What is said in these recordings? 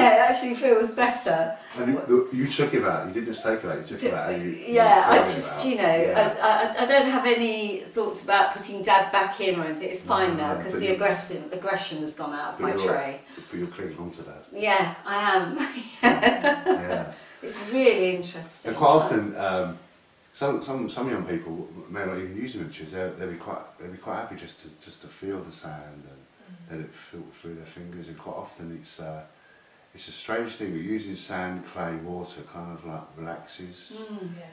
yeah, it actually feels better. And you took him out, you didn't just take him out, you took him out and I just, you know, I don't have any thoughts about putting Dad back in or anything. It's fine now because the aggression has gone out of my tray. But you're clinging on to Dad. Yeah, I am. Yeah. It's really interesting. And quite often, some young people may not even use miniatures. They'll be quite happy just to feel the sand and let it filter through their fingers. And quite often it's a strange thing, but using sand, clay, water kind of like relaxes.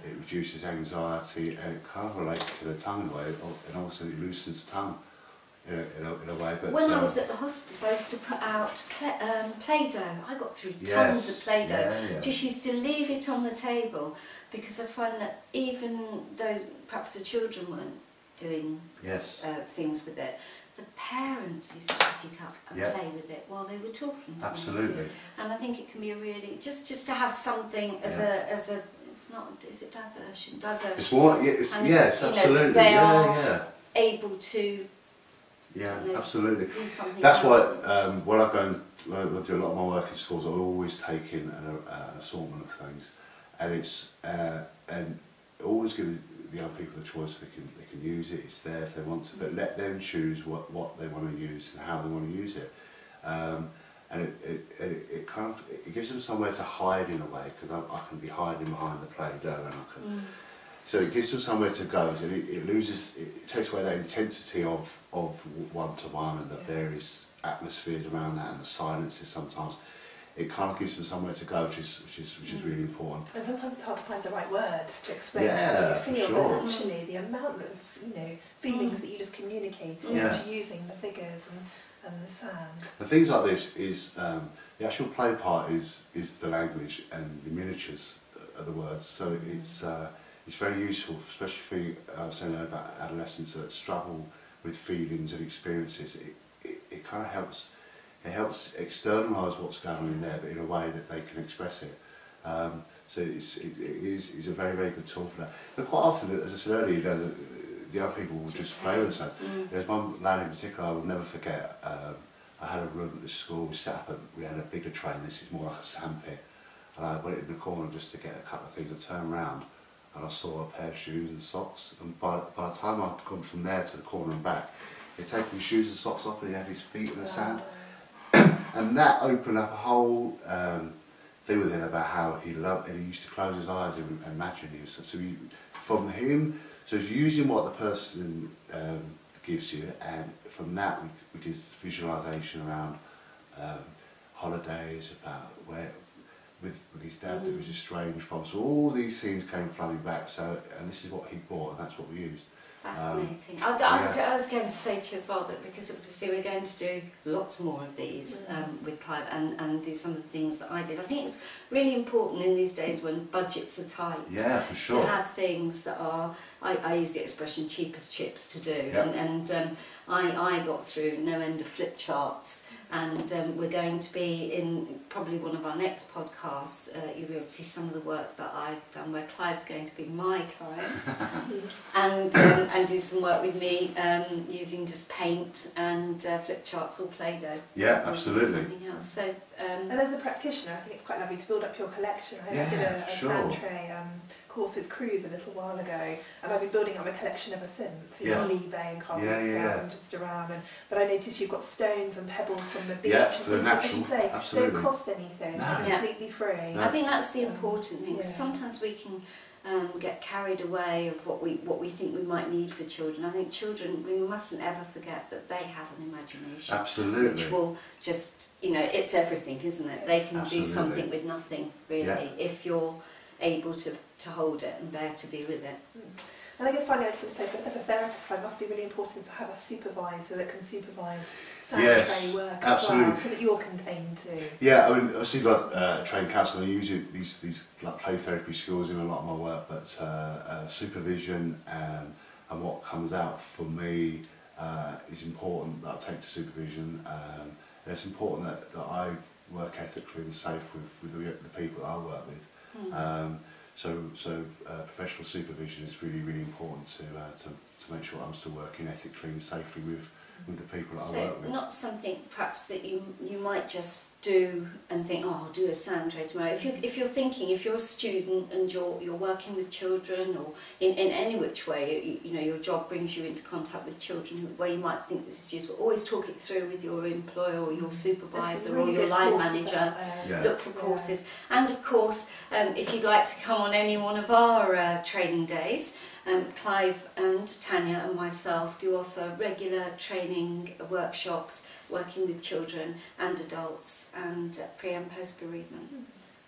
It reduces anxiety, and it kind of relates to the tongue in a way, and also it loosens the tongue in a way. But when I was at the hospice, I used to put out Play-Doh. I got through tons of Play-Doh. Just used to leave it on the table because I find that even though perhaps the children weren't doing things with it, the parents used to pick it up and play with it while they were talking to me. And I think it can be a really just to have something as a it's not, is it diversion? It's more, yes, absolutely. They are able to absolutely. do something. That's why when I do a lot of my work in schools, I always take in an assortment of things, and it's and always give the young people the choice. They can use it. It's there if they want to, but let them choose what they want to use and how they want to use it. And it kind of gives them somewhere to hide in a way, because I can be hiding behind the Play-Doh, and I can. So it gives them somewhere to go, and it takes away that intensity of one-to-one and the various atmospheres around that and the silences sometimes. It kind of gives them somewhere to go, which is really important. And sometimes it's hard to find the right words to explain how you feel, but actually the amount of feelings that you just communicate using the figures and the sand. And things like this is the actual play part is the language, and the miniatures are the words. So it's very useful, especially for I was saying about adolescents that struggle with feelings and experiences. It kind of helps. It helps externalise what's going on in there, but in a way that they can express it. So it is a very, very good tool for that. But quite often, as I said earlier, the young people will just play with the sand. There's one lad in particular I will never forget. I had a room at the school. We had a bigger tray, and this is more like a sandpit. And I went in the corner just to get a couple of things. I turned around and I saw a pair of shoes and socks. And by the time I'd gone from there to the corner and back, he'd taken his shoes and socks off, and he had his feet in the sand. And that opened up a whole thing with him about how he loved, and he used to close his eyes and imagine he was. So from him, so he's using what the person gives you, and from that we did visualisation around holidays, about where with his dad that was estranged from. So all these scenes came flooding back. So, and this is what he bought, and that's what we used. Fascinating. I was going to say to you as well that because obviously we're going to do lots more of these with Clive and do some of the things that I did. I think it's really important in these days when budgets are tight for sure. to have things that are, I use the expression cheap as chips to do, and I got through no end of flip charts, and we're going to be in probably one of our next podcasts, you'll be able to see some of the work that I've done where Clive's going to be my client and do some work with me using just paint and flip charts or Play-Doh. Yeah, absolutely. Something else. So, and as a practitioner, I think it's quite lovely to build up your collection. I did a sand tray course with Cruise a little while ago, and I've been building up my collection ever since. On eBay and car sales and just around. But I noticed you've got stones and pebbles from the beach. Yeah, and for the things natural. That you say Absolutely. don't cost anything. They're completely free. I think that's the important thing, because sometimes we can get carried away of what we think we might need for children. I think children, we mustn't ever forget that they have an imagination. Absolutely. Which will just, it's everything, isn't it? They can do something with nothing, really, if you're able to hold it and bear to be with it. And I guess finally, I just want to say, so as a therapist, it must be really important to have a supervisor that can supervise sand tray work as well, so that you're contained too. Yeah, I mean, obviously you've got a trained counsellor. I use these like play therapy skills in a lot of my work, but supervision and what comes out for me is important that I take to supervision. And it's important that I work ethically and safe with the people that I work with. So professional supervision is really, really important to make sure I'm still working ethically and safely with the people that I work with. Not something perhaps that you might just do and think, oh, I'll do a sand tray tomorrow. If you're thinking, if you're a student and you're working with children, or in any which way, you know, your job brings you into contact with children where you might think this is useful, always talk it through with your employer or your supervisor really or your line manager. Look for courses. And of course, if you'd like to come on any one of our training days, Clive and Tanya and myself do offer regular training workshops working with children and adults and pre and post bereavement.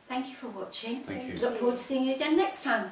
Thank you for watching. Thank you. Look forward to seeing you again next time.